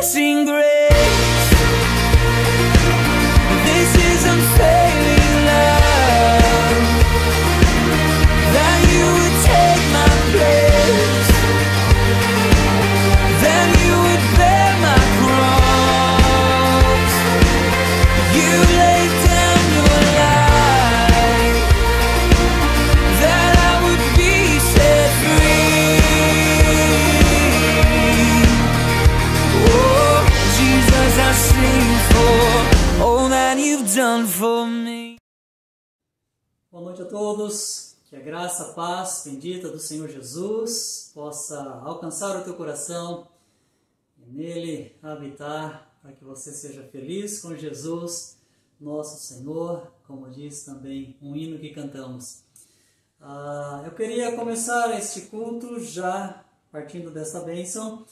amazing grace. This is unfailing love, that you would take my place, that you would bear my cross. You laid down your life, that I would be set free. Oh, Jesus, I sing for all that you've done for me. Boa noite a todos, que a graça, a paz bendita do Senhor Jesus possa alcançar o teu coração e nele habitar, para que você seja feliz com Jesus, nosso Senhor, como diz também um hino que cantamos. Eu queria começar este culto já partindo dessa bênção,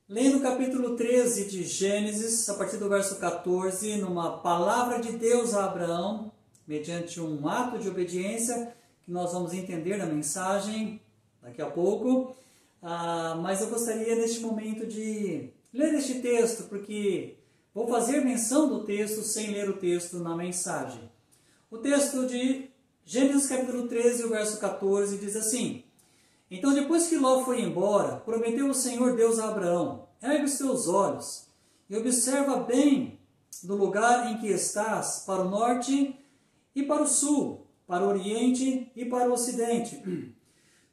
lendo o capítulo 13 de Gênesis, a partir do verso 14, numa palavra de Deus a Abraão, mediante um ato de obediência, que nós vamos entender na mensagem daqui a pouco. Mas eu gostaria neste momento de ler este texto, porque vou fazer menção do texto sem ler o texto na mensagem. O texto de Gênesis capítulo 13, o verso 14, diz assim: Então depois que Ló foi embora, prometeu o Senhor Deus a Abraão: Ergue os teus olhos e observa bem do lugar em que estás, para o norte e para o sul, para o oriente e para o ocidente.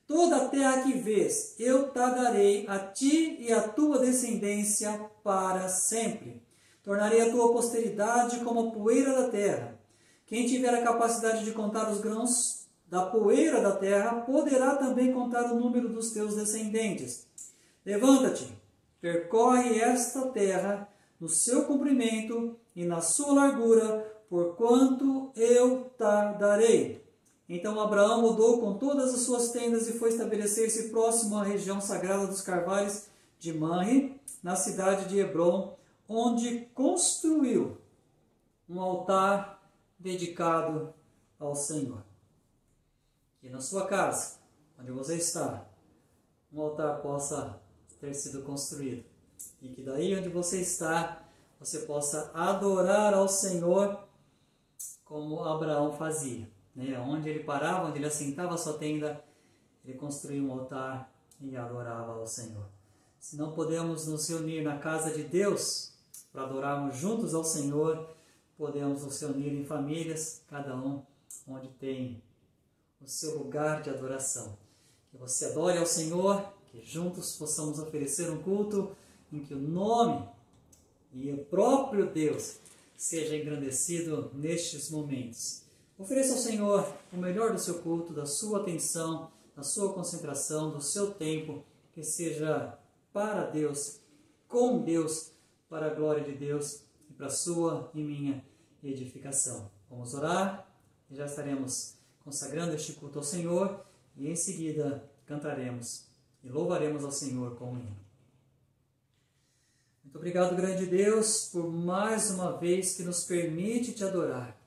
Toda a terra que vês, eu te darei a ti e à tua descendência para sempre. Tornarei a tua posteridade como a poeira da terra. Quem tiver a capacidade de contar os grãos da poeira da terra, poderá também contar o número dos teus descendentes. Levanta-te, percorre esta terra no seu comprimento e na sua largura, porquanto eu te darei. Então Abraão mudou com todas as suas tendas e foi estabelecer-se próximo à região sagrada dos carvalhos de Manre, na cidade de Hebrom, onde construiu um altar dedicado ao Senhor. Que na sua casa, onde você está, um altar possa ter sido construído. E que daí onde você está, você possa adorar ao Senhor como Abraão fazia. Onde ele parava, onde ele assentava a sua tenda, ele construía um altar e adorava ao Senhor. Se não podemos nos reunir na casa de Deus para adorarmos juntos ao Senhor, podemos nos reunir em famílias, cada um onde tem o seu lugar de adoração. Que você adore ao Senhor, que juntos possamos oferecer um culto em que o nome e o próprio Deus seja engrandecido nestes momentos. Ofereça ao Senhor o melhor do seu culto, da sua atenção, da sua concentração, do seu tempo, que seja para Deus, com Deus, para a glória de Deus e para a sua e minha edificação. Vamos orar e já estaremos consagrando este culto ao Senhor e em seguida cantaremos e louvaremos ao Senhor com o hino. Muito obrigado, grande Deus, por mais uma vez que nos permite te adorar.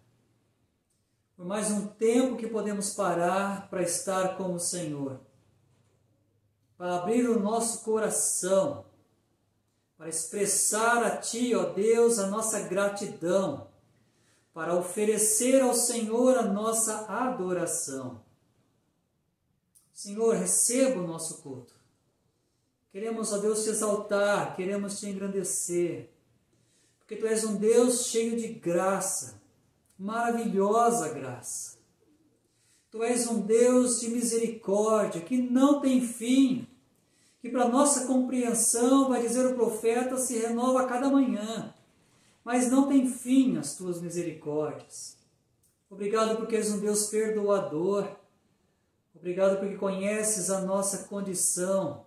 Por mais um tempo que podemos parar para estar com o Senhor. Para abrir o nosso coração. Para expressar a Ti, ó Deus, a nossa gratidão. Para oferecer ao Senhor a nossa adoração. Senhor, receba o nosso culto. Queremos, ó Deus, te exaltar, queremos te engrandecer. Porque Tu és um Deus cheio de graça. Maravilhosa graça. Tu és um Deus de misericórdia, que não tem fim, que para nossa compreensão, vai dizer o profeta, se renova a cada manhã, mas não tem fim as tuas misericórdias. Obrigado porque és um Deus perdoador. Obrigado porque conheces a nossa condição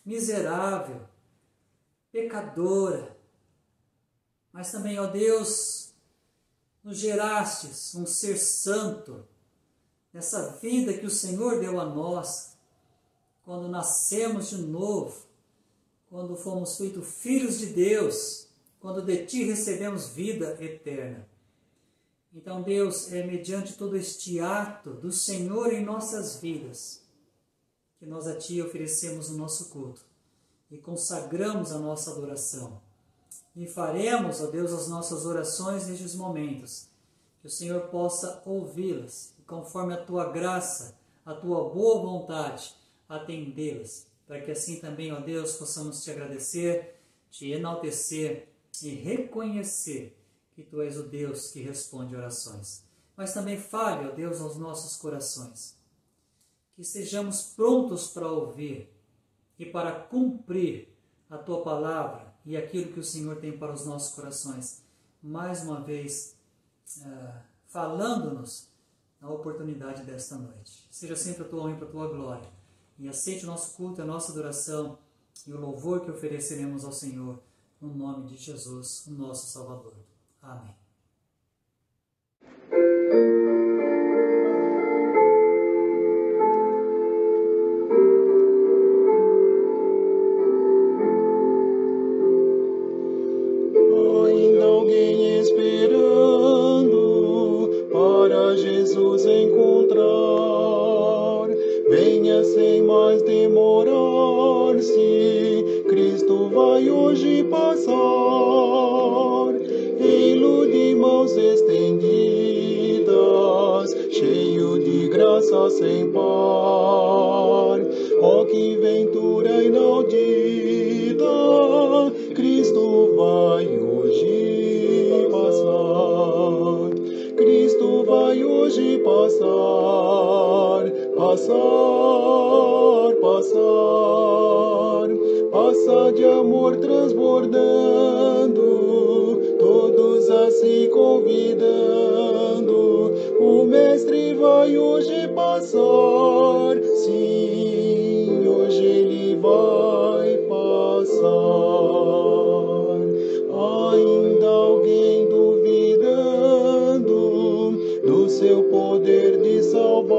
miserável, pecadora, mas também, ó Deus, nos gerastes um ser santo, nessa vida que o Senhor deu a nós, quando nascemos de novo, quando fomos feitos filhos de Deus, quando de Ti recebemos vida eterna. Então, Deus, é mediante todo este ato do Senhor em nossas vidas, que nós a Ti oferecemos o nosso culto e consagramos a nossa adoração. e faremos, ó Deus, as nossas orações nestes momentos, que o Senhor possa ouvi-las e, conforme a Tua graça, a Tua boa vontade, atendê-las, para que assim também, ó Deus, possamos Te agradecer, Te enaltecer e reconhecer que Tu és o Deus que responde orações. Mas também fale, ó Deus, aos nossos corações, que sejamos prontos para ouvir e para cumprir a Tua palavra e aquilo que o Senhor tem para os nossos corações. Mais uma vez, falando-nos na oportunidade desta noite. Seja sempre a Tua honra e para a Tua glória. E aceite o nosso culto, a nossa adoração e o louvor que ofereceremos ao Senhor, no nome de Jesus, o nosso Salvador. Amém. Ainda alguém esperando para Jesus encontrar, venha sem mais demorar-se, Cristo vai hoje passar. Ei-lo de mãos estendidas, cheio de graça sem par. Oh, que ventura inaudita, Cristo vai hoje passar. Cristo vai hoje passar, passar, passar. Passa de amor transbordando, todos a se convidando. O Mestre vai hoje passar, sim, hoje Ele vai passar. Ainda alguém duvidando do seu poder de salvar,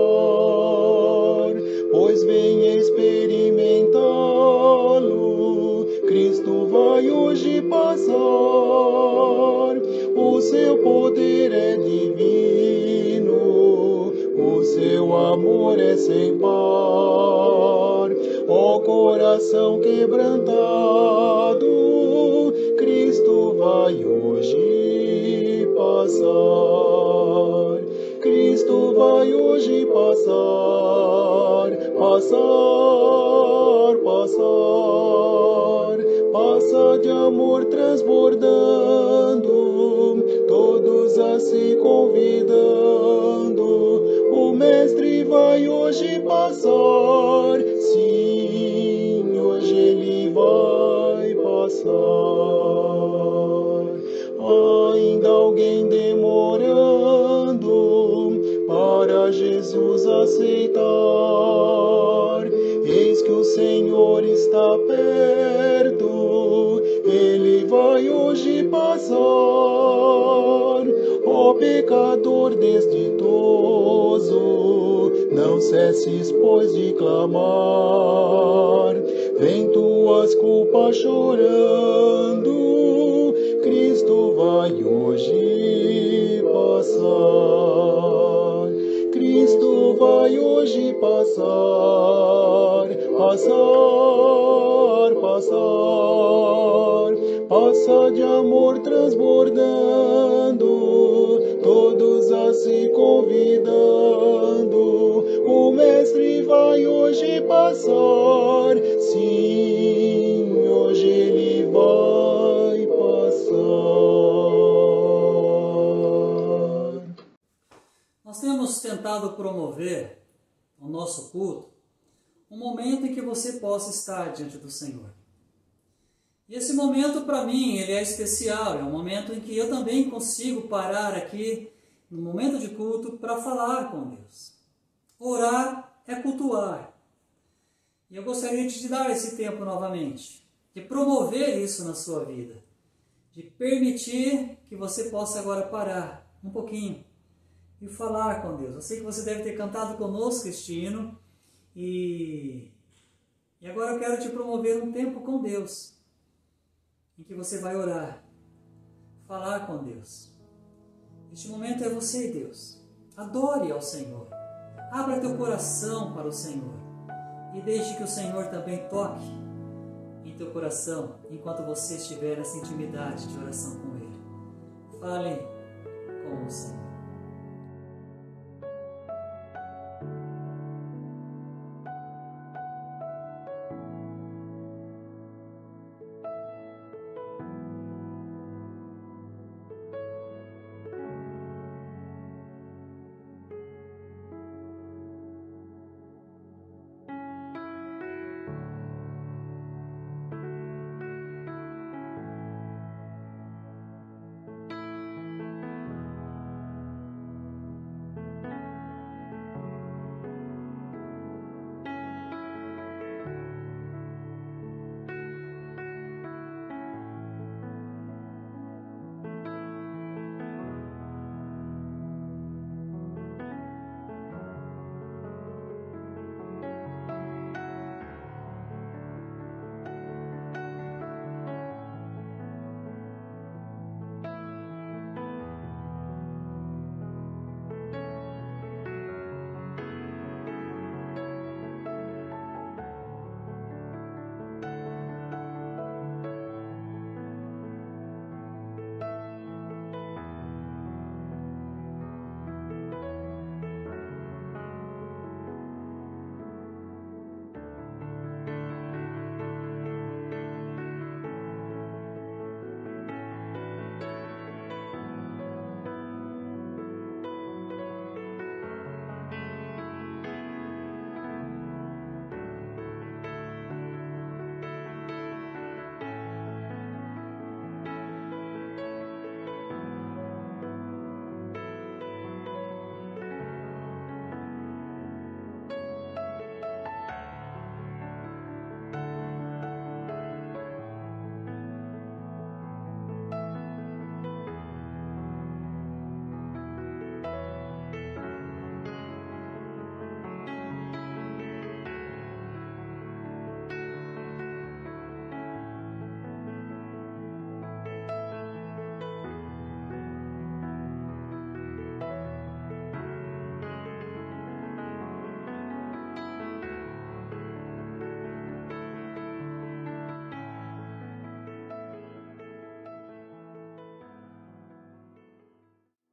pois venha experimentá-lo, Cristo vai hoje passar. O seu poder é divino, o seu amor é sem par. Ó coração quebrantado, Cristo vai hoje passar. Cristo vai hoje passar, passar, passar. Passa de amor transbordando, todos a se convidando. O Mestre vai hoje passar, sim, hoje Ele vai passar. Ainda alguém demorando para Jesus aceitar, eis que o Senhor está perto, Ele vai hoje passar. Ó pecador desditoso, não cesses, pois, de clamar. Vem tuas culpas chorando, Cristo vai hoje passar. Cristo vai hoje passar, passar, passar. Passa de amor transbordando, todos a se convidando. O Mestre vai hoje passar, sim, hoje Ele vai passar. Nós temos tentado promover no nosso culto um momento em que você possa estar diante do Senhor. E esse momento, para mim, ele é especial. É um momento em que eu também consigo parar aqui, no momento de culto, para falar com Deus. Orar é cultuar. E eu gostaria de te dar esse tempo novamente, de promover isso na sua vida, de permitir que você possa agora parar um pouquinho e falar com Deus. Eu sei que você deve ter cantado conosco este hino, e agora eu quero te promover um tempo com Deus, em que você vai orar, falar com Deus. Este momento é você e Deus. Adore ao Senhor. Abra teu coração para o Senhor e deixe que o Senhor também toque em teu coração enquanto você estiver nessa intimidade de oração com Ele. Fale com o Senhor.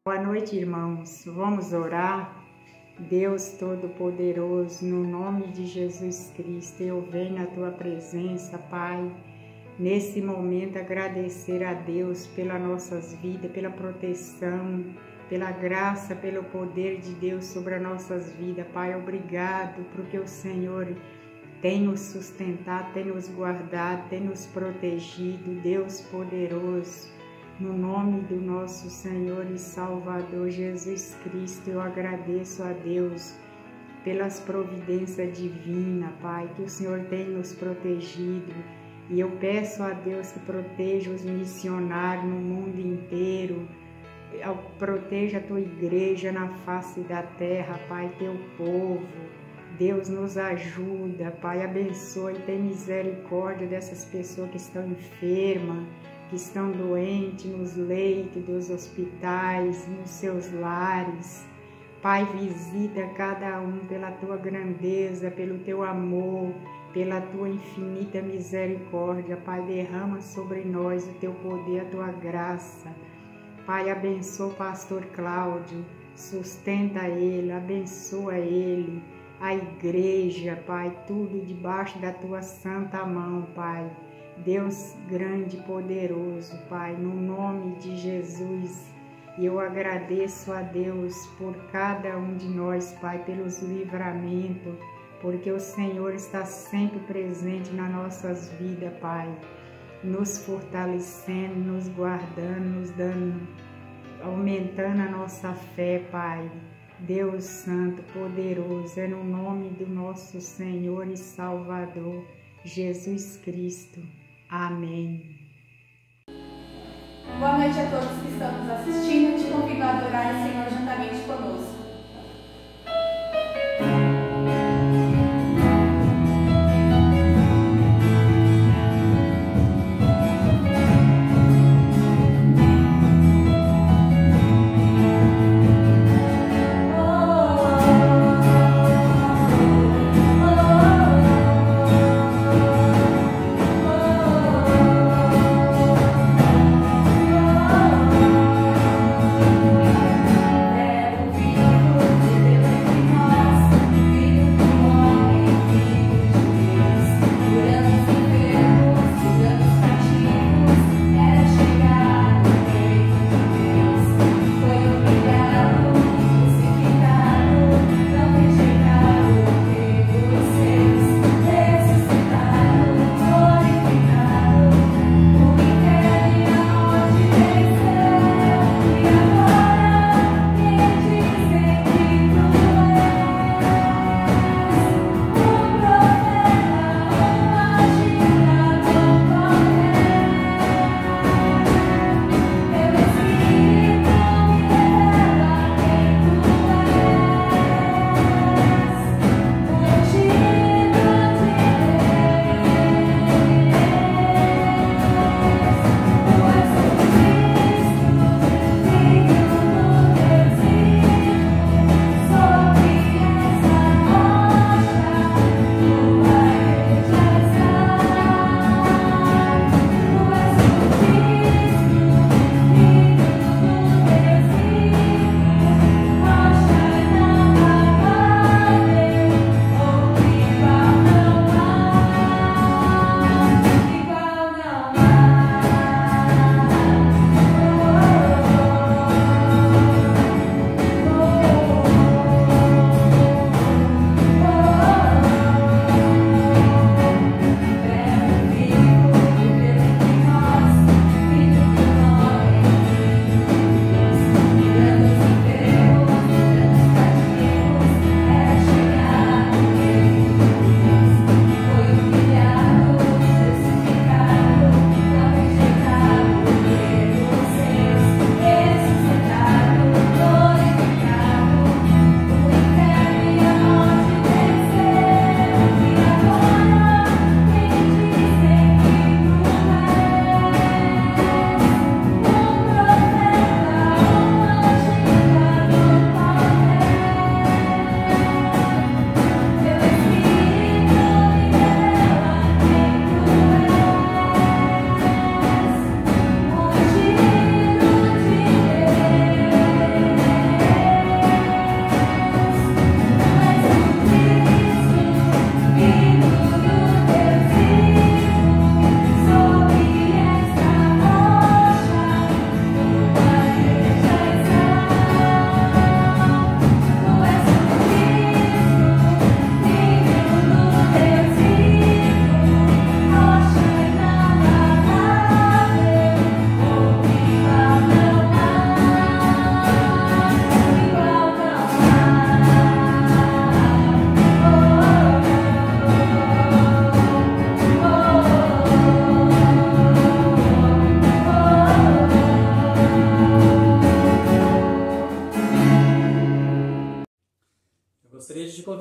Boa noite, irmãos. Vamos orar. Deus Todo-Poderoso, no nome de Jesus Cristo, eu venho na Tua presença, Pai. Nesse momento, agradecer a Deus pelas nossas vidas, pela proteção, pela graça, pelo poder de Deus sobre as nossas vidas. Pai, obrigado porque o Senhor tem nos sustentado, tem nos guardado, tem nos protegido. Deus poderoso. No nome do nosso Senhor e Salvador Jesus Cristo, eu agradeço a Deus pelas providências divinas, Pai, que o Senhor tem nos protegido. E eu peço a Deus que proteja os missionários no mundo inteiro, proteja a Tua igreja na face da terra, Pai, Teu povo. Deus nos ajuda, Pai, abençoe e tem misericórdia dessas pessoas que estão enfermas, que estão doentes nos leitos dos hospitais, nos seus lares. Pai, visita cada um pela Tua grandeza, pelo Teu amor, pela Tua infinita misericórdia. Pai, derrama sobre nós o Teu poder, a Tua graça. Pai, abençoa o pastor Cláudio, sustenta ele, abençoa ele, a igreja, Pai, tudo debaixo da Tua santa mão, Pai. Deus grande e poderoso, Pai, no nome de Jesus. E eu agradeço a Deus por cada um de nós, Pai, pelos livramentos, porque o Senhor está sempre presente nas nossas vidas, Pai, nos fortalecendo, nos guardando, nos dando, aumentando a nossa fé, Pai. Deus Santo, poderoso, é no nome do nosso Senhor e Salvador, Jesus Cristo. Amém. Boa noite a todos que estão nos assistindo. Te convido a adorar o Senhor juntamente conosco. Oh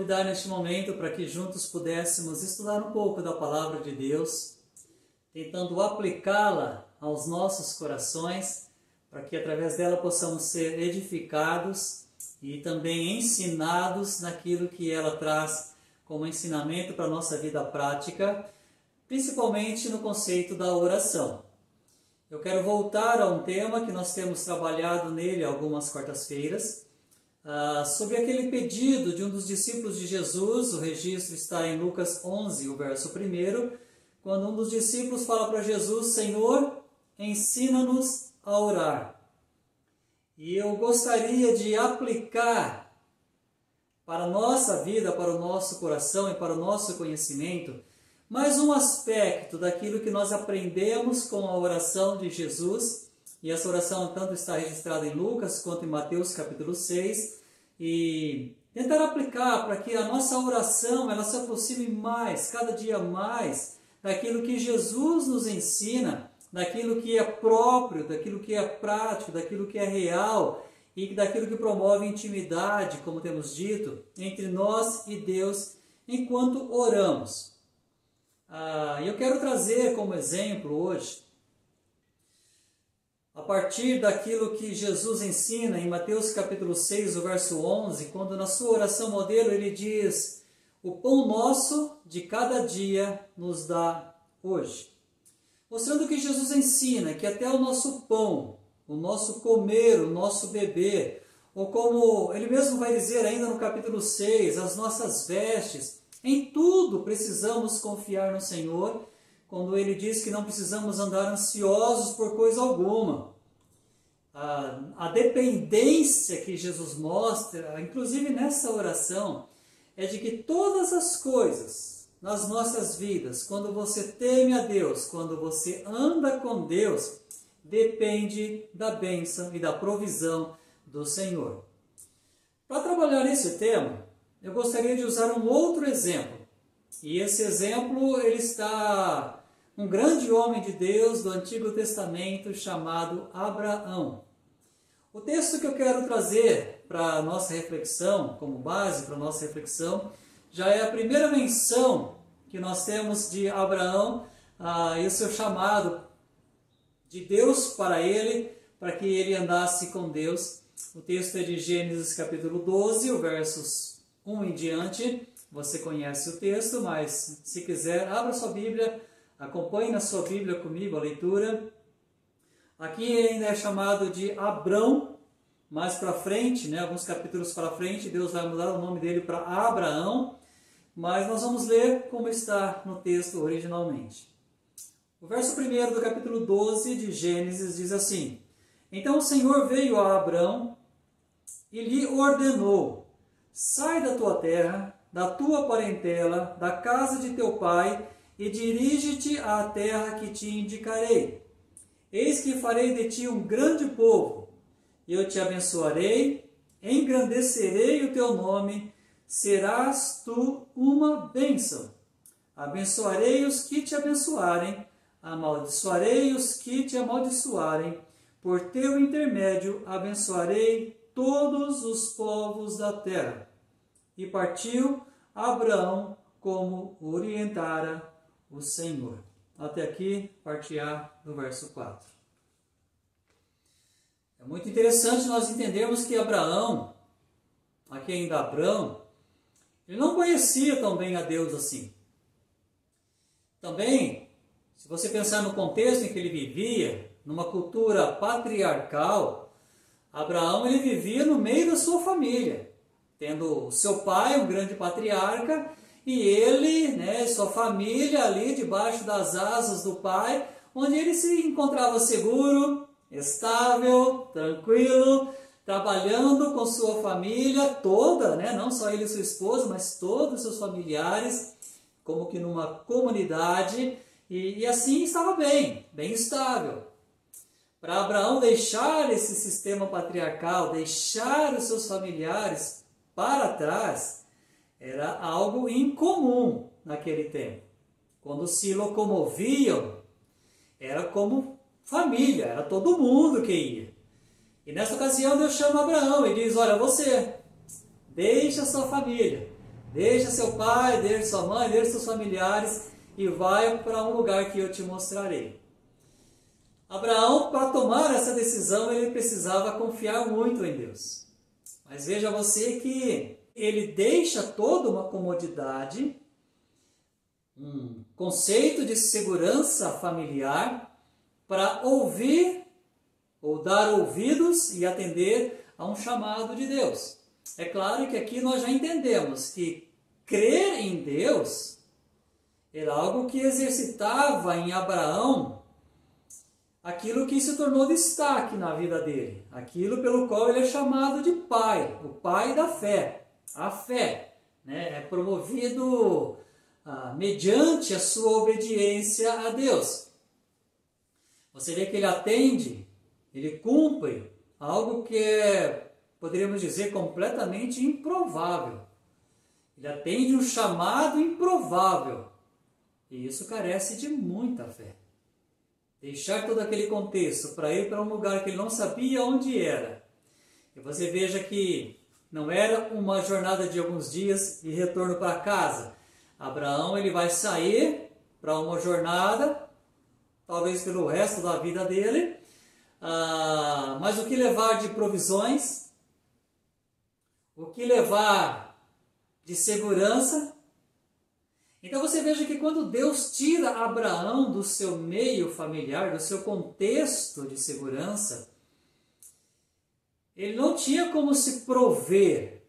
convidar neste momento para que juntos pudéssemos estudar um pouco da Palavra de Deus, tentando aplicá-la aos nossos corações, para que através dela possamos ser edificados e também ensinados naquilo que ela traz como ensinamento para a nossa vida prática, principalmente no conceito da oração. Eu quero voltar a um tema que nós temos trabalhado nele algumas quartas-feiras, sobre aquele pedido de um dos discípulos de Jesus. O registro está em Lucas 11, o verso 1, quando um dos discípulos fala para Jesus: Senhor, ensina-nos a orar. E eu gostaria de aplicar para a nossa vida, para o nosso coração e para o nosso conhecimento, mais um aspecto daquilo que nós aprendemos com a oração de Jesus. E essa oração tanto está registrada em Lucas quanto em Mateus capítulo 6. E tentar aplicar para que a nossa oração ela se aproxime mais, cada dia mais, daquilo que Jesus nos ensina, daquilo que é próprio, daquilo que é prático, daquilo que é real e daquilo que promove intimidade, como temos dito, entre nós e Deus enquanto oramos. Eu quero trazer como exemplo hoje, a partir daquilo que Jesus ensina em Mateus capítulo 6, o verso 11, quando na sua oração modelo ele diz: o pão nosso de cada dia nos dá hoje. Mostrando que Jesus ensina que até o nosso pão, o nosso comer, o nosso beber, ou como ele mesmo vai dizer ainda no capítulo 6, as nossas vestes, em tudo precisamos confiar no Senhor, quando ele diz que não precisamos andar ansiosos por coisa alguma. A dependência que Jesus mostra, inclusive nessa oração, é de que todas as coisas nas nossas vidas, quando você teme a Deus, quando você anda com Deus, depende da bênção e da provisão do Senhor. Para trabalhar esse tema, eu gostaria de usar um outro exemplo. E esse exemplo ele está um grande homem de Deus do Antigo Testamento chamado Abraão. O texto que eu quero trazer para a nossa reflexão, como base para a nossa reflexão, já é a primeira menção que nós temos de Abraão e o seu chamado de Deus para ele, para que ele andasse com Deus. O texto é de Gênesis capítulo 12, o versos 1 em diante. Você conhece o texto, mas se quiser, abra sua Bíblia, acompanhe na sua Bíblia comigo a leitura. Aqui ainda é chamado de Abrão, mais para frente, alguns capítulos para frente, Deus vai mudar o nome dele para Abraão, mas nós vamos ler como está no texto originalmente. O verso 1 do capítulo 12 de Gênesis diz assim: Então o Senhor veio a Abrão e lhe ordenou: Sai da tua terra, da tua parentela, da casa de teu pai, e dirige-te à terra que te indicarei. Eis que farei de ti um grande povo, eu te abençoarei, engrandecerei o teu nome, serás tu uma bênção. Abençoarei os que te abençoarem, amaldiçoarei os que te amaldiçoarem, por teu intermédio abençoarei todos os povos da terra. E partiu Abraão como orientara o Senhor. Até aqui, parte A do verso 4. É muito interessante nós entendermos que Abraão, aqui ainda Abrão, ele não conhecia tão bem a Deus assim. Também, se você pensar no contexto em que ele vivia, numa cultura patriarcal, Abraão ele vivia no meio da sua família, tendo seu pai, um grande patriarca, e ele, sua família ali debaixo das asas do pai, onde ele se encontrava seguro, estável, tranquilo, trabalhando com sua família toda, não só ele e sua esposa, mas todos os seus familiares, como que numa comunidade, e assim estava bem estável. Para Abraão deixar esse sistema patriarcal, deixar os seus familiares para trás, era algo incomum naquele tempo. Quando se locomoviam, era como família, era todo mundo que ia. E nessa ocasião Deus chama Abraão e diz: olha, você, deixa a sua família, Deixa seu pai, deixa sua mãe, deixa seus familiares e vai para um lugar que eu te mostrarei. Abraão, para tomar essa decisão, ele precisava confiar muito em Deus. Mas veja você que ele deixa toda uma comodidade, um conceito de segurança familiar, para ouvir ou dar ouvidos e atender a um chamado de Deus. É claro que aqui nós já entendemos que crer em Deus era algo que exercitava em Abraão aquilo que se tornou destaque na vida dele, aquilo pelo qual ele é chamado de pai, o pai da fé. A fé, né, é promovido mediante a sua obediência a Deus. Você vê que ele atende, ele cumpre algo que é, poderíamos dizer, completamente improvável. Ele atende um chamado improvável. E isso carece de muita fé. Deixar todo aquele contexto para ir para um lugar que ele não sabia onde era. E você veja que não era uma jornada de alguns dias e retorno para casa. Abraão ele vai sair para uma jornada, talvez pelo resto da vida dele, mas o que levar de provisões, o que levar de segurança. Então você veja que quando Deus tira Abraão do seu meio familiar, do seu contexto de segurança, ele não tinha como se prover,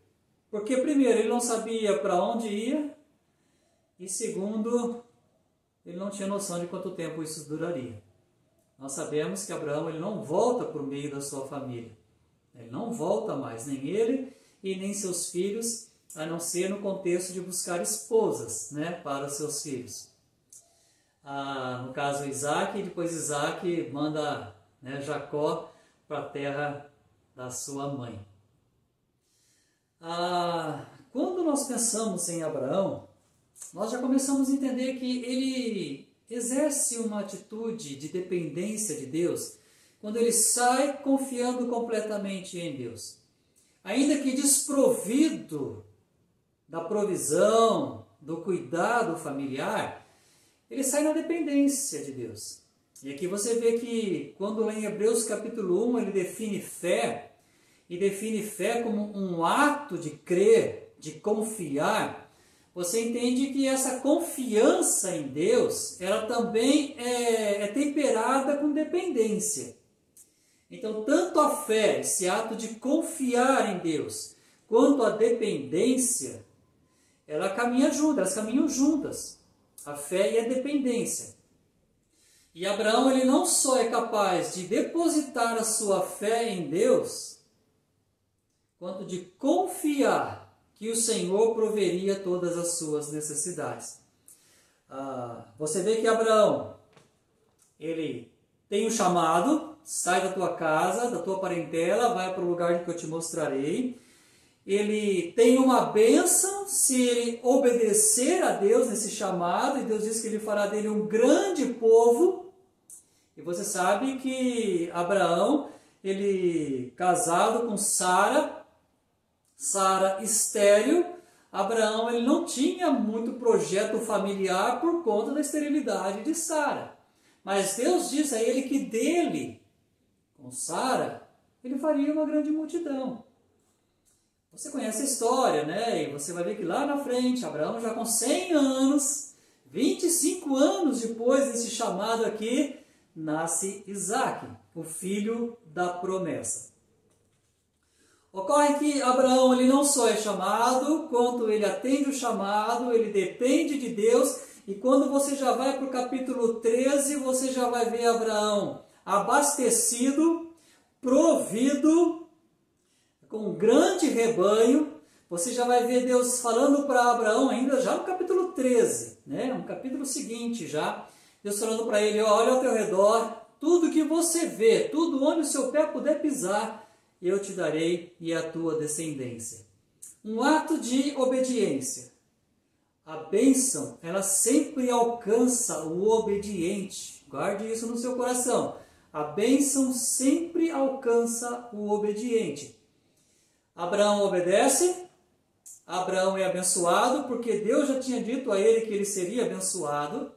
porque primeiro ele não sabia para onde ia, e segundo, ele não tinha noção de quanto tempo isso duraria. Nós sabemos que Abraão ele não volta por meio da sua família, ele não volta mais, nem ele e nem seus filhos, a não ser no contexto de buscar esposas, né, para os seus filhos. No caso Isaac, e depois Isaac manda, né, Jacó para a terra da sua mãe. Quando nós pensamos em Abraão, nós já começamos a entender que ele exerce uma atitude de dependência de Deus quando ele sai confiando completamente em Deus. Ainda que desprovido da provisão, do cuidado familiar, ele sai na dependência de Deus. E aqui você vê que quando lá em Hebreus capítulo 1 ele define fé, e define fé como um ato de crer, de confiar, você entende que essa confiança em Deus, ela também é temperada com dependência. Então, tanto a fé, esse ato de confiar em Deus, quanto a dependência, elas caminham juntas, a fé e a dependência. E Abraão ele não só é capaz de depositar a sua fé em Deus, quanto de confiar que o Senhor proveria todas as suas necessidades. Você vê que Abraão, ele tem um chamado, sai da tua casa, da tua parentela, vai para o lugar que eu te mostrarei. Ele tem uma bênção se ele obedecer a Deus nesse chamado, e Deus diz que ele fará dele um grande povo. E você sabe que Abraão, ele casado com Sara estéril, Abraão ele não tinha muito projeto familiar por conta da esterilidade de Sara. Mas Deus diz a ele que dele, com Sara, ele faria uma grande multidão. Você conhece a história, né? E você vai ver que lá na frente, Abraão já com 100 anos, 25 anos depois desse chamado aqui, nasce Isaac, o filho da promessa. Ocorre que Abraão ele não só é chamado, quanto ele atende o chamado, ele depende de Deus. E quando você já vai para o capítulo 13, você já vai ver Abraão abastecido, provido, com um grande rebanho. Você já vai ver Deus falando para Abraão ainda já no capítulo 13, né? No capítulo seguinte já, Deus falando para ele, olha ao teu redor, tudo que você vê, tudo onde o seu pé puder pisar, eu te darei e a tua descendência. Um ato de obediência. A bênção, ela sempre alcança o obediente. Guarde isso no seu coração. A bênção sempre alcança o obediente. Abraão obedece, Abraão é abençoado porque Deus já tinha dito a ele que ele seria abençoado.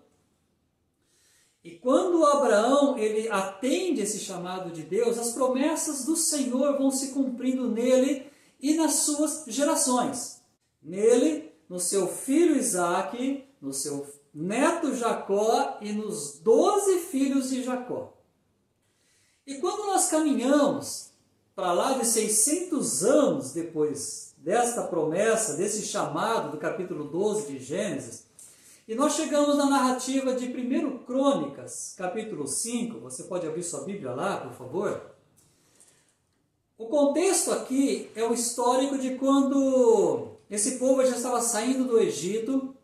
E quando Abraão ele atende esse chamado de Deus, as promessas do Senhor vão se cumprindo nele e nas suas gerações. Nele, no seu filho Isaque, no seu neto Jacó e nos 12 filhos de Jacó. E quando nós caminhamos para lá de 600 anos depois desta promessa, desse chamado do capítulo 12 de Gênesis, e nós chegamos na narrativa de 1 Crônicas, capítulo 5, você pode abrir sua Bíblia lá, por favor. O contexto aqui é o histórico de quando esse povo já estava saindo do Egito,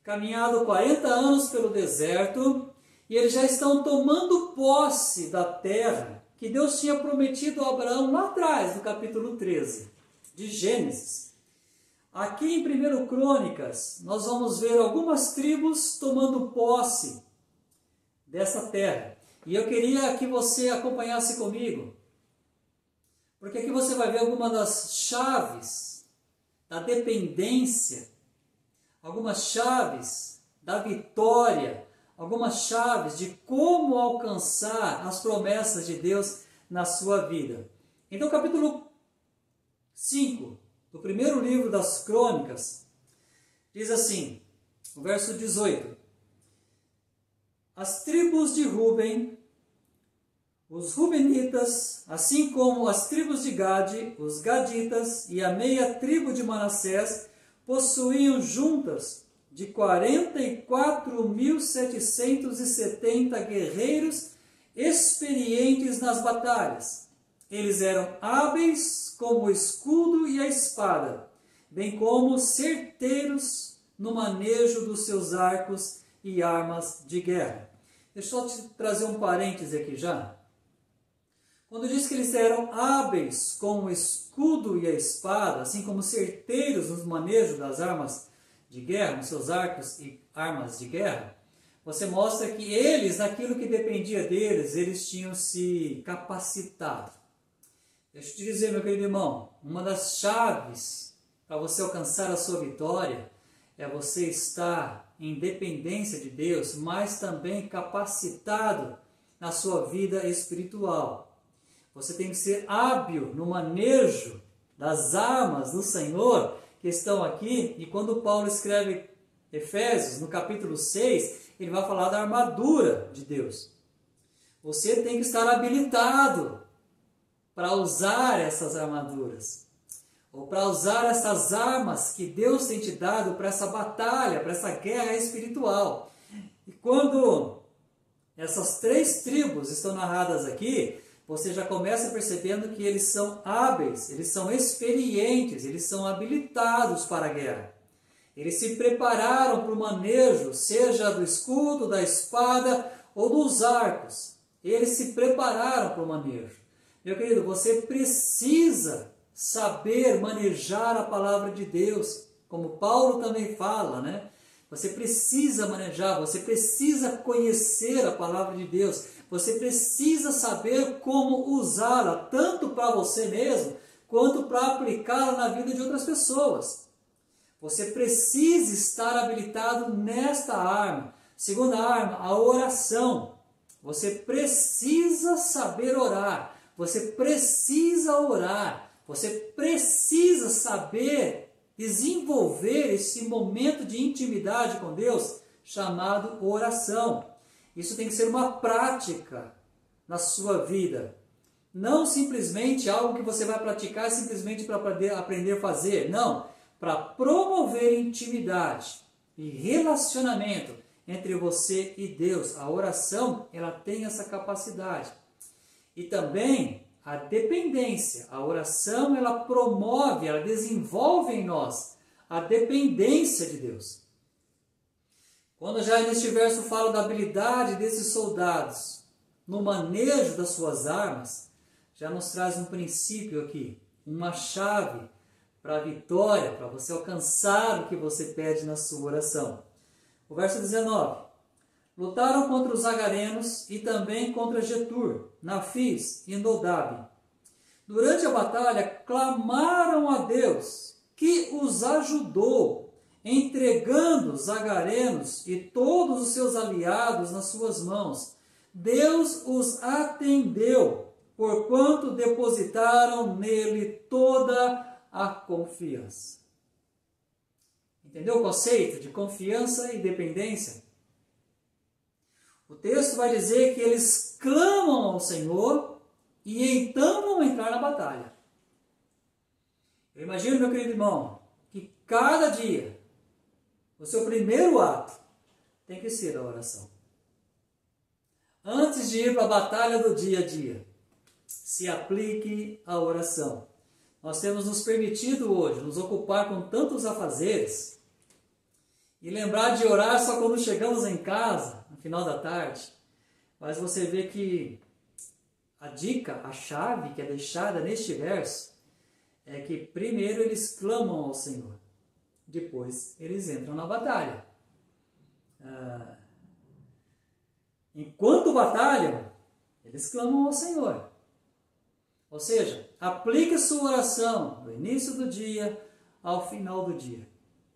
caminhado 40 anos pelo deserto, e eles já estão tomando posse da terra que Deus tinha prometido a Abraão lá atrás, no capítulo 13 de Gênesis. Aqui em 1 Crônicas, nós vamos ver algumas tribos tomando posse dessa terra. E eu queria que você acompanhasse comigo, porque aqui você vai ver algumas das chaves da dependência, algumas chaves da vitória, algumas chaves de como alcançar as promessas de Deus na sua vida. Então, capítulo 5 do primeiro livro das Crônicas diz assim, no verso 18: As tribos de Ruben, os Rubenitas, assim como as tribos de Gade, os Gaditas e a meia tribo de Manassés, possuíam juntas de 44.770 guerreiros experientes nas batalhas. Eles eram hábeis como o escudo e a espada, bem como certeiros no manejo dos seus arcos e armas de guerra. Deixa eu te trazer um parêntese aqui já. Quando diz que eles eram hábeis como o escudo e a espada, assim como certeiros no manejo das armas de guerra, nos seus arcos e armas de guerra, você mostra que eles, naquilo que dependia deles, eles tinham se capacitado. Deixa eu te dizer, meu querido irmão, uma das chaves para você alcançar a sua vitória é você estar em dependência de Deus, mas também capacitado na sua vida espiritual. Você tem que ser hábil no manejo das armas do Senhor que estão aqui. E quando Paulo escreve Efésios, no capítulo 6, ele vai falar da armadura de Deus. Você tem que estar habilitado para usar essas armaduras, ou para usar essas armas que Deus tem te dado para essa batalha, para essa guerra espiritual. E quando essas 3 tribos estão narradas aqui, você já começa percebendo que eles são hábeis, eles são experientes, eles são habilitados para a guerra. Eles se prepararam para o manejo, seja do escudo, da espada ou dos arcos. Eles se prepararam para o manejo. Meu querido, você precisa saber manejar a palavra de Deus, como Paulo também fala, né? Você precisa manejar, você precisa conhecer a palavra de Deus, você precisa saber como usá-la, tanto para você mesmo, quanto para aplicá-la na vida de outras pessoas. Você precisa estar habilitado nesta arma. Segunda arma, a oração. Você precisa saber orar. Você precisa orar, você precisa saber desenvolver esse momento de intimidade com Deus chamado oração. Isso tem que ser uma prática na sua vida. Não simplesmente algo que você vai praticar simplesmente para aprender a fazer. Não, para promover intimidade e relacionamento entre você e Deus. A oração, ela tem essa capacidade. E também a dependência. A oração, ela promove, ela desenvolve em nós a dependência de Deus. Quando já neste verso fala da habilidade desses soldados no manejo das suas armas, já nos traz um princípio aqui, uma chave para a vitória, para você alcançar o que você pede na sua oração. O verso 19. Lutaram contra os agarenos e também contra Getur, Nafis e Nodab. Durante a batalha, clamaram a Deus. que os ajudou, entregando os agarenos e todos os seus aliados nas suas mãos. Deus os atendeu, porquanto depositaram nele toda a confiança. Entendeu o conceito de confiança e dependência? O texto vai dizer que eles clamam ao Senhor e então vão entrar na batalha. Eu imagino, meu querido irmão, que cada dia o seu primeiro ato tem que ser a oração. Antes de ir para a batalha do dia a dia, se aplique a oração. Nós temos nos permitido hoje nos ocupar com tantos afazeres e lembrar de orar só quando chegamos em casa, no final da tarde. Mas você vê que a dica, a chave que é deixada neste verso, é que primeiro eles clamam ao Senhor, depois eles entram na batalha. Enquanto batalham, eles clamam ao Senhor. Ou seja, aplique a sua oração do início do dia ao final do dia.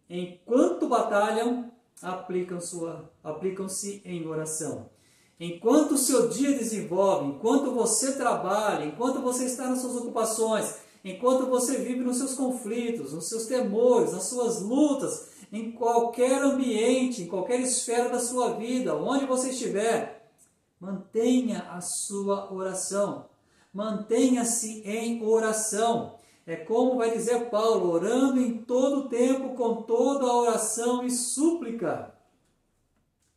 Enquanto batalham, aplicam-se em oração. Enquanto o seu dia desenvolve, enquanto você trabalha, enquanto você está nas suas ocupações, enquanto você vive nos seus conflitos, nos seus temores, nas suas lutas, em qualquer ambiente, em qualquer esfera da sua vida, onde você estiver, mantenha a sua oração. Mantenha-se em oração. É como vai dizer Paulo, orando em todo o tempo, com toda a oração e súplica.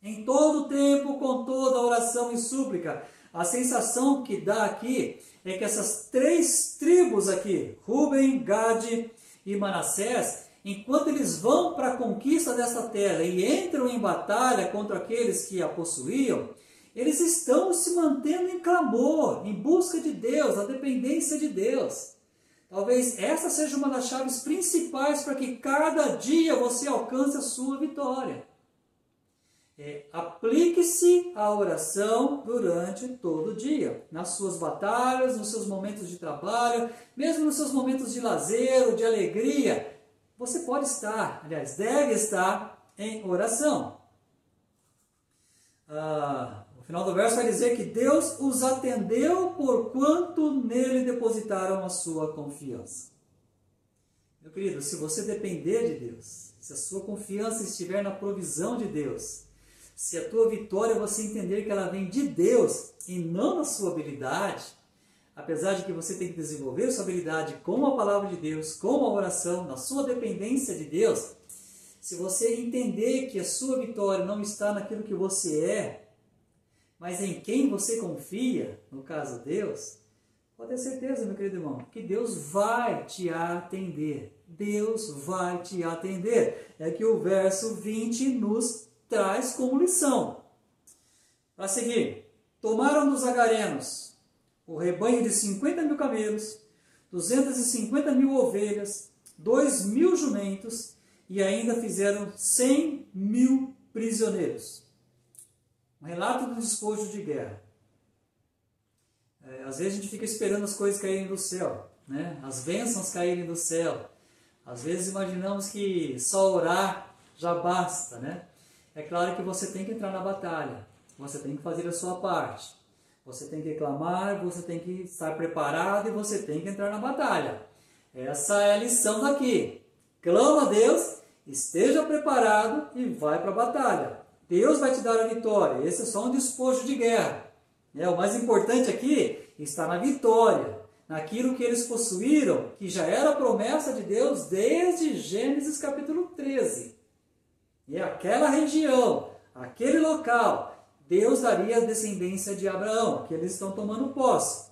Em todo o tempo, com toda a oração e súplica. A sensação que dá aqui é que essas três tribos aqui, Ruben, Gade e Manassés, enquanto eles vão para a conquista dessa terra e entram em batalha contra aqueles que a possuíam, eles estão se mantendo em clamor, em busca de Deus, na dependência de Deus. Talvez essa seja uma das chaves principais para que cada dia você alcance a sua vitória. Aplique-se a oração durante todo o dia, nas suas batalhas, nos seus momentos de trabalho, mesmo nos seus momentos de lazer ou de alegria. Você pode estar, aliás, deve estar em oração. O final do verso vai dizer que Deus os atendeu porquanto nele depositaram a sua confiança. Meu querido, se você depender de Deus, se a sua confiança estiver na provisão de Deus, se a tua vitória você entender que ela vem de Deus e não na sua habilidade, apesar de que você tem que desenvolver sua habilidade com a palavra de Deus, com a oração, na sua dependência de Deus, se você entender que a sua vitória não está naquilo que você é, mas em quem você confia, no caso Deus, pode ter certeza, meu querido irmão, que Deus vai te atender. Deus vai te atender. É que o verso 20 nos traz como lição. Para seguir, tomaram dos agarenos o rebanho de 50.000 camelos, 250.000 ovelhas, 2.000 jumentos e ainda fizeram 100.000 prisioneiros. Um relato do despojo de guerra. Às vezes a gente fica esperando as coisas caírem do céu, né? As bênçãos caírem do céu. Às vezes imaginamos que só orar já basta, né? É claro que você tem que entrar na batalha, você tem que fazer a sua parte, você tem que clamar, você tem que estar preparado e você tem que entrar na batalha. Essa é a lição daqui. Clama a Deus, esteja preparado e vai para a batalha. Deus vai te dar a vitória. Esse é só um despojo de guerra. O mais importante aqui está na vitória, naquilo que eles possuíram, que já era a promessa de Deus desde Gênesis capítulo 13. E aquela região, aquele local, Deus daria a descendência de Abraão, que eles estão tomando posse.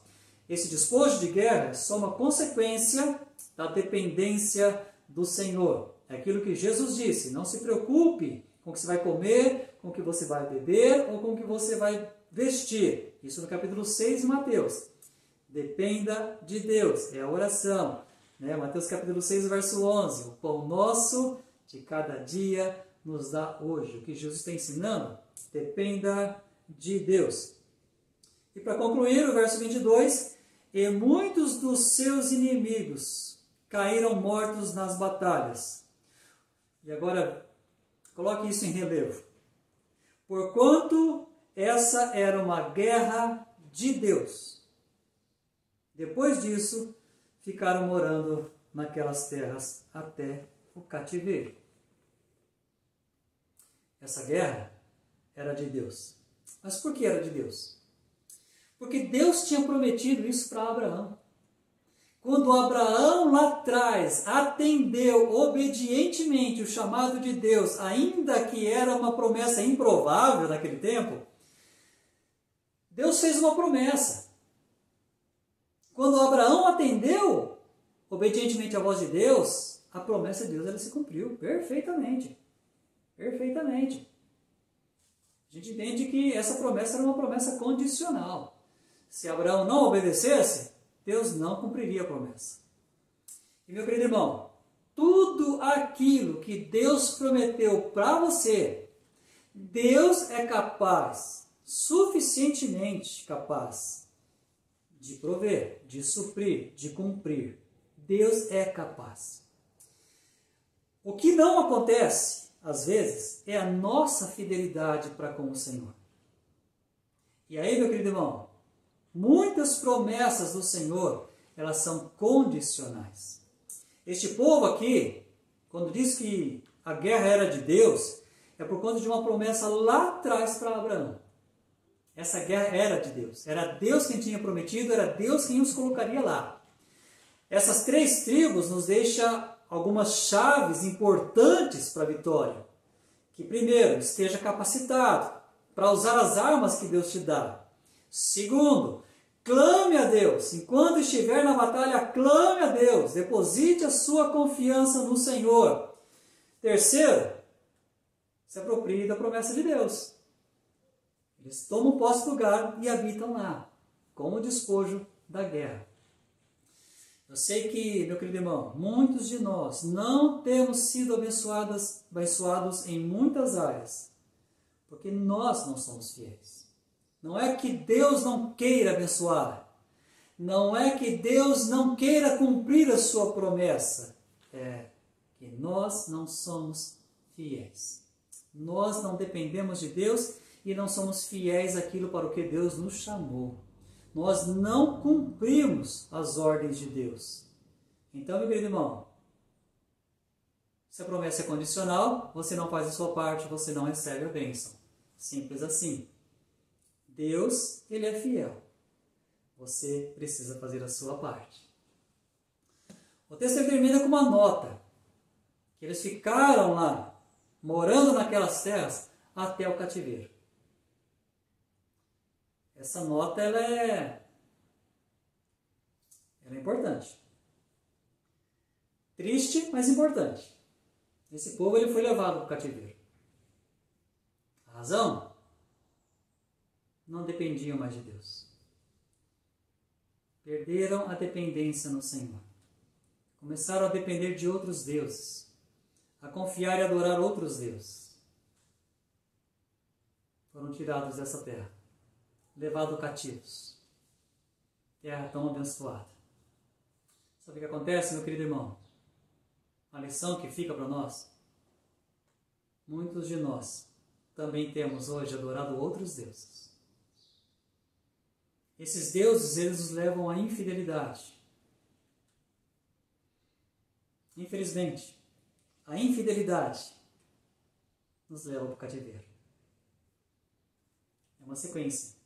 Esse despojo de guerra é só uma consequência da dependência do Senhor. É aquilo que Jesus disse, não se preocupe com o que você vai comer, com o que você vai beber ou com o que você vai vestir. Isso no capítulo 6 de Mateus. Dependa de Deus, é a oração. Mateus capítulo 6, verso 11. O pão nosso de cada dia nos dá hoje. O que Jesus está ensinando? Dependa de Deus. E para concluir, o verso 22. E muitos dos seus inimigos caíram mortos nas batalhas. E agora, coloque isso em relevo. Porquanto essa era uma guerra de Deus. Depois disso, ficaram morando naquelas terras até o cativeiro. Essa guerra era de Deus. Mas por que era de Deus? Porque Deus tinha prometido isso para Abraão. Quando Abraão lá atrás atendeu obedientemente o chamado de Deus, ainda que era uma promessa improvável naquele tempo, Deus fez uma promessa. Quando Abraão atendeu obedientemente à voz de Deus, a promessa de Deus ela se cumpriu perfeitamente. Perfeitamente. A gente entende que essa promessa era uma promessa condicional. Se Abraão não obedecesse, Deus não cumpriria a promessa. E meu querido irmão, tudo aquilo que Deus prometeu para você, Deus é capaz, suficientemente capaz, de prover, de suprir, de cumprir. Deus é capaz. O que não acontece, às vezes, é a nossa fidelidade para com o Senhor. E aí, meu querido irmão, muitas promessas do Senhor, elas são condicionais. Este povo aqui, quando diz que a guerra era de Deus, é por conta de uma promessa lá atrás para Abraão. Essa guerra era de Deus. Era Deus quem tinha prometido, era Deus quem os colocaria lá. Essas 3 tribos nos deixam algumas chaves importantes para a vitória. Que primeiro, esteja capacitado para usar as armas que Deus te dá. Segundo, clame a Deus. Enquanto estiver na batalha, clame a Deus. Deposite a sua confiança no Senhor. Terceiro, se aproprie da promessa de Deus. Eles tomam posse do lugar e habitam lá, como o despojo da guerra. Eu sei que, meu querido irmão, muitos de nós não temos sido abençoados em muitas áreas, porque nós não somos fiéis. Não é que Deus não queira abençoar, não é que Deus não queira cumprir a sua promessa, é que nós não somos fiéis. Nós não dependemos de Deus e não somos fiéis àquilo para o que Deus nos chamou. Nós não cumprimos as ordens de Deus. Então, meu querido irmão, se a promessa é condicional, você não faz a sua parte, você não recebe a bênção. Simples assim. Deus, Ele é fiel. Você precisa fazer a sua parte. O texto termina com uma nota. Que eles ficaram lá, morando naquelas terras, até o cativeiro. Essa nota ela é importante. Triste, mas importante. Esse povo ele foi levado para o cativeiro. A razão? Não dependiam mais de Deus. Perderam a dependência no Senhor. Começaram a depender de outros deuses. A confiar e adorar outros deuses. Foram tirados dessa terra. Levados cativos. Terra tão abençoada. Sabe o que acontece, meu querido irmão? A lição que fica para nós. Muitos de nós também temos hoje adorado outros deuses. Esses deuses, eles nos levam à infidelidade. Infelizmente, a infidelidade nos leva para o cativeiro. É uma sequência.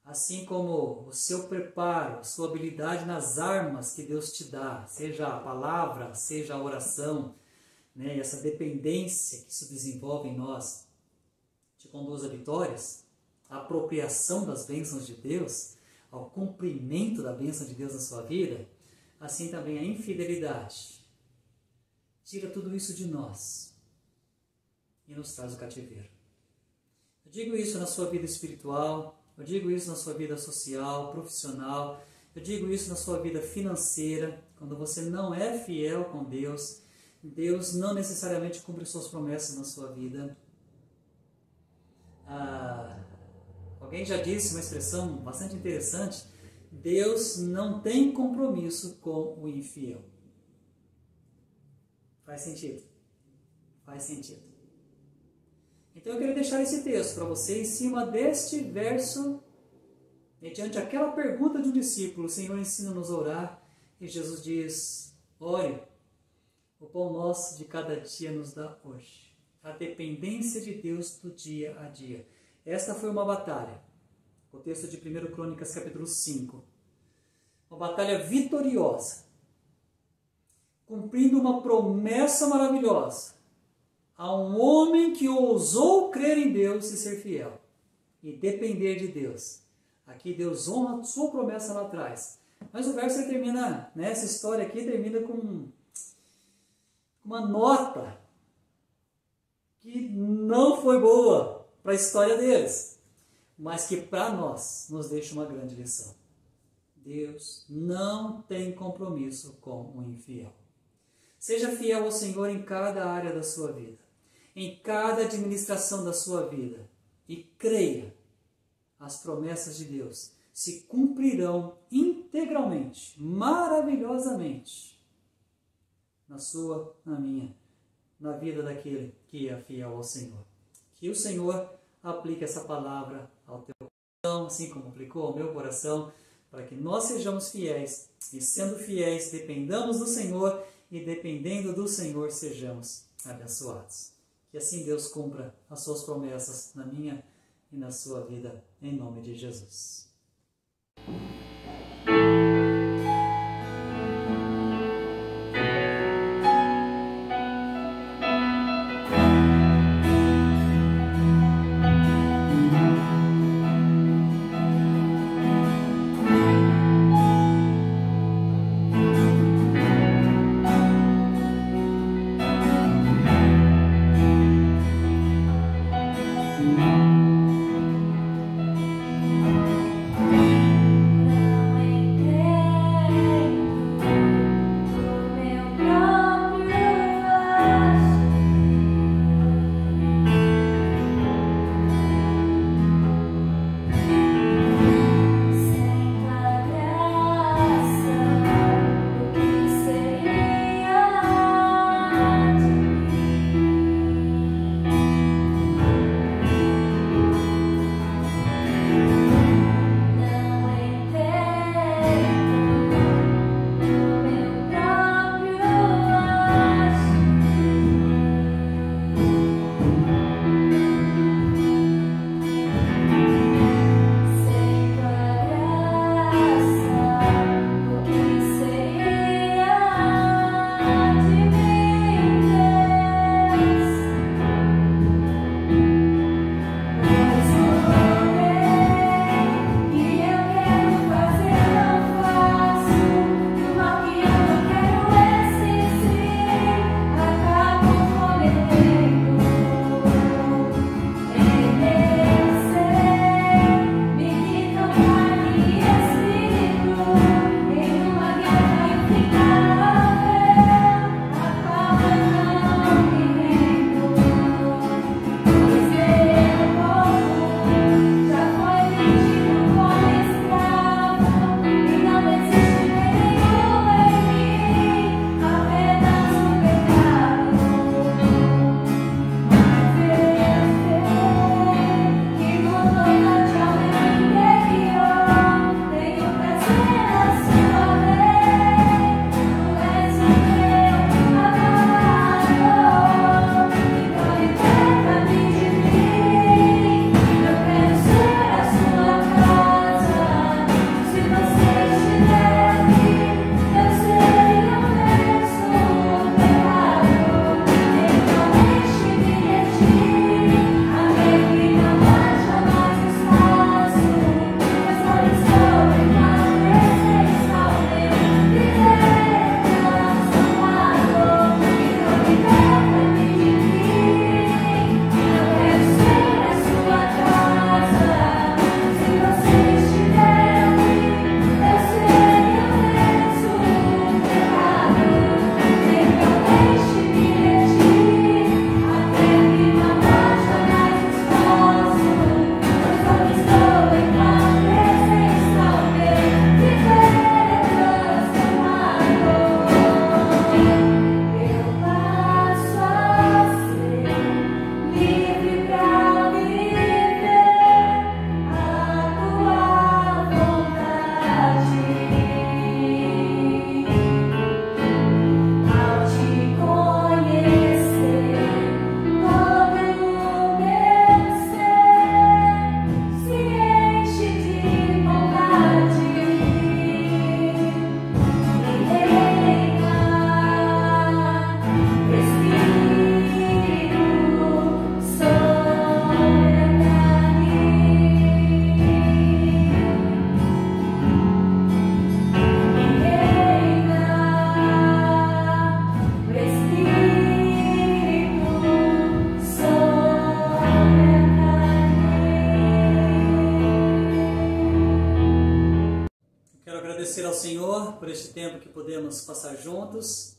Assim como o seu preparo, sua habilidade nas armas que Deus te dá, seja a palavra, seja a oração, né, e essa dependência que isso desenvolve em nós, te conduz a vitórias, a apropriação das bênçãos de Deus, ao cumprimento da bênção de Deus na sua vida, assim também a infidelidade tira tudo isso de nós e nos traz o cativeiro. Eu digo isso na sua vida espiritual, eu digo isso na sua vida social, profissional, eu digo isso na sua vida financeira. Quando você não é fiel com Deus, Deus não necessariamente cumpre suas promessas na sua vida. Alguém já disse uma expressão bastante interessante, Deus não tem compromisso com o infiel. Faz sentido? Faz sentido. Então eu queria deixar esse texto para você em cima deste verso, mediante aquela pergunta de um discípulo. O Senhor ensina-nos a orar e Jesus diz: ore, o pão nosso de cada dia nos dá hoje. A dependência de Deus do dia a dia. Esta foi uma batalha. O texto de 1 Crônicas, capítulo 5. Uma batalha vitoriosa. Cumprindo uma promessa maravilhosa a um homem que ousou crer em Deus e ser fiel. E depender de Deus. Aqui Deus honra a sua promessa lá atrás. Mas o verso termina, né, essa história aqui termina com uma nota que não foi boa para a história deles, mas que para nós nos deixa uma grande lição. Deus não tem compromisso com o infiel. Seja fiel ao Senhor em cada área da sua vida, em cada administração da sua vida, e creia, as promessas de Deus se cumprirão integralmente, maravilhosamente, na sua, na minha, na vida daquele que é fiel ao Senhor. Que o Senhor aplique essa palavra ao teu coração, assim como aplicou ao meu coração, para que nós sejamos fiéis, e sendo fiéis, dependamos do Senhor, e dependendo do Senhor, sejamos abençoados. Que assim Deus cumpra as suas promessas na minha e na sua vida, em nome de Jesus. agradecer ao Senhor por este tempo que podemos passar juntos.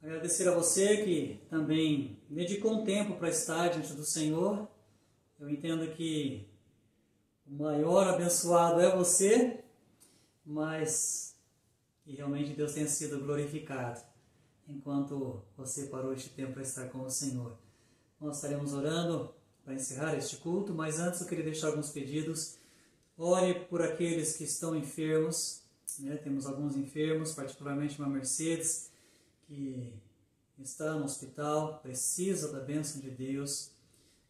Agradecer a você que também dedicou um tempo para estar diante do Senhor. Eu entendo que o maior abençoado é você, mas que realmente Deus tenha sido glorificado enquanto você parou este tempo para estar com o Senhor. Nós estaremos orando para encerrar este culto, mas antes eu queria deixar alguns pedidos. Ore por aqueles que estão enfermos, né? Temos alguns enfermos, particularmente uma Mercedes, que está no hospital, precisa da bênção de Deus.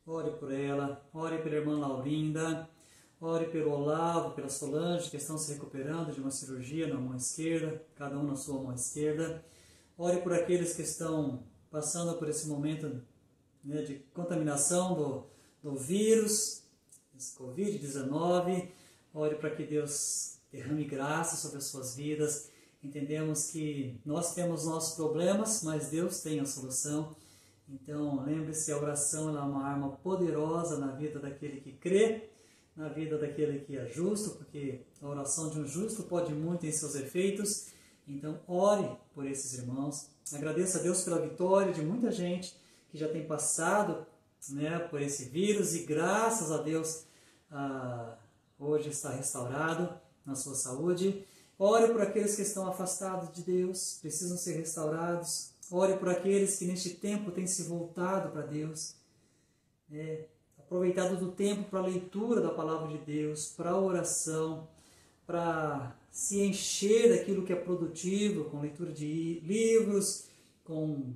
Ore por ela, ore pela irmã Laurinda, ore pelo Olavo, pela Solange, que estão se recuperando de uma cirurgia na mão esquerda, cada um na sua mão esquerda. Ore por aqueles que estão passando por esse momento, né, de contaminação do vírus, esse Covid-19, ore para que Deus derrame graça sobre as suas vidas. Entendemos que nós temos nossos problemas, mas Deus tem a solução. Então, lembre-se, a oração é uma arma poderosa na vida daquele que crê, na vida daquele que é justo, porque a oração de um justo pode muito em seus efeitos. Então, ore por esses irmãos. Agradeça a Deus pela vitória de muita gente que já tem passado, né, por esse vírus, e graças a Deus hoje está restaurado na sua saúde. Ore por aqueles que estão afastados de Deus, precisam ser restaurados. Ore por aqueles que neste tempo têm se voltado para Deus, aproveitado do tempo para a leitura da palavra de Deus, para a oração, para se encher daquilo que é produtivo, com leitura de livros, com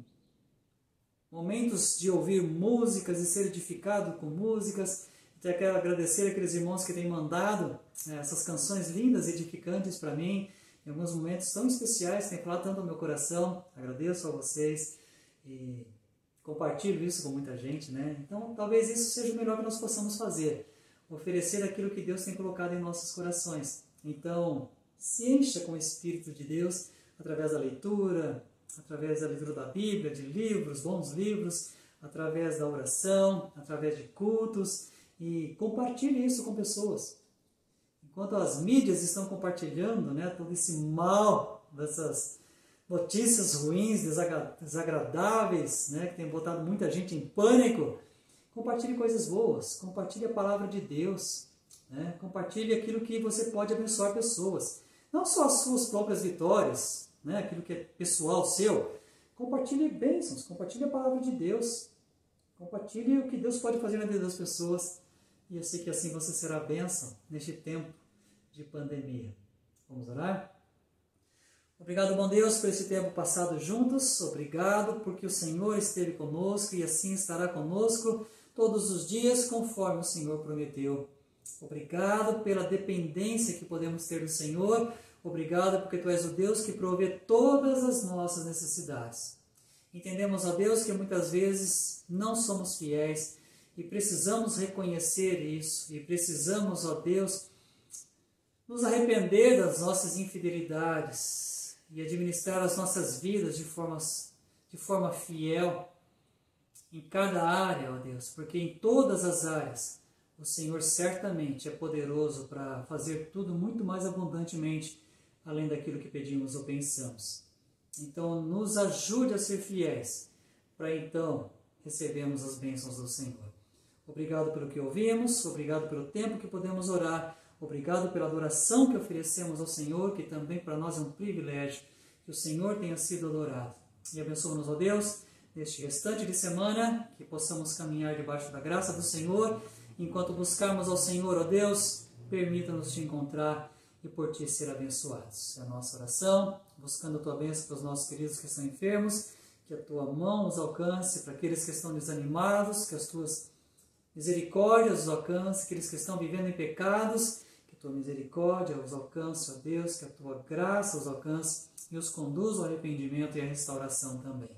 momentos de ouvir músicas e ser edificado com músicas. Então, eu quero agradecer aqueles irmãos que têm mandado essas canções lindas e edificantes para mim, em alguns momentos tão especiais, tem falado tanto no meu coração. Agradeço a vocês e compartilho isso com muita gente, né? Então, talvez isso seja o melhor que nós possamos fazer, oferecer aquilo que Deus tem colocado em nossos corações. Então, se encha com o Espírito de Deus através da leitura da Bíblia, de livros, bons livros, através da oração, através de cultos, e compartilhe isso com pessoas. Enquanto as mídias estão compartilhando, né, todo esse mal, dessas notícias ruins, desagradáveis, né, que tem botado muita gente em pânico, compartilhe coisas boas, compartilhe a palavra de Deus, né, compartilhe aquilo que você pode abençoar pessoas. Não só as suas próprias vitórias, né, aquilo que é pessoal seu. Compartilhe bênçãos, compartilhe a palavra de Deus, compartilhe o que Deus pode fazer na vida das pessoas. E eu sei que assim você será bênção neste tempo de pandemia. Vamos orar? Obrigado, bom Deus, por esse tempo passado juntos. Obrigado porque o Senhor esteve conosco e assim estará conosco todos os dias, conforme o Senhor prometeu. Obrigado pela dependência que podemos ter do Senhor. Obrigado porque Tu és o Deus que provê todas as nossas necessidades. Entendemos, ó Deus, que muitas vezes não somos fiéis e precisamos reconhecer isso. E precisamos, ó Deus, nos arrepender das nossas infidelidades e administrar as nossas vidas de forma fiel em cada área, ó Deus, porque em todas as áreas o Senhor certamente é poderoso para fazer tudo muito mais abundantemente, além daquilo que pedimos ou pensamos. Então, nos ajude a ser fiéis, para então recebermos as bênçãos do Senhor. Obrigado pelo que ouvimos, obrigado pelo tempo que podemos orar, obrigado pela adoração que oferecemos ao Senhor, que também para nós é um privilégio que o Senhor tenha sido adorado. E abençoa-nos, ó Deus, neste restante de semana, que possamos caminhar debaixo da graça do Senhor. Enquanto buscarmos ao Senhor, ó Deus, permita-nos te encontrar e por ti ser abençoados. É a nossa oração, buscando a tua bênção para os nossos queridos que estão enfermos, que a tua mão os alcance para aqueles que estão desanimados, que as tuas misericórdias os alcance, aqueles que estão vivendo em pecados, que a tua misericórdia os alcance, ó Deus, que a tua graça os alcance e os conduza ao arrependimento e à restauração também.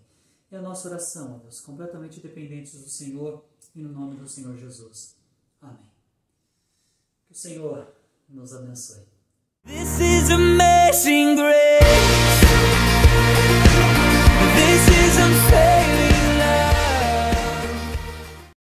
É a nossa oração, ó Deus, completamente dependentes do Senhor e no nome do Senhor Jesus. Amém. Que o Senhor nos abençoe. This is amazing grace.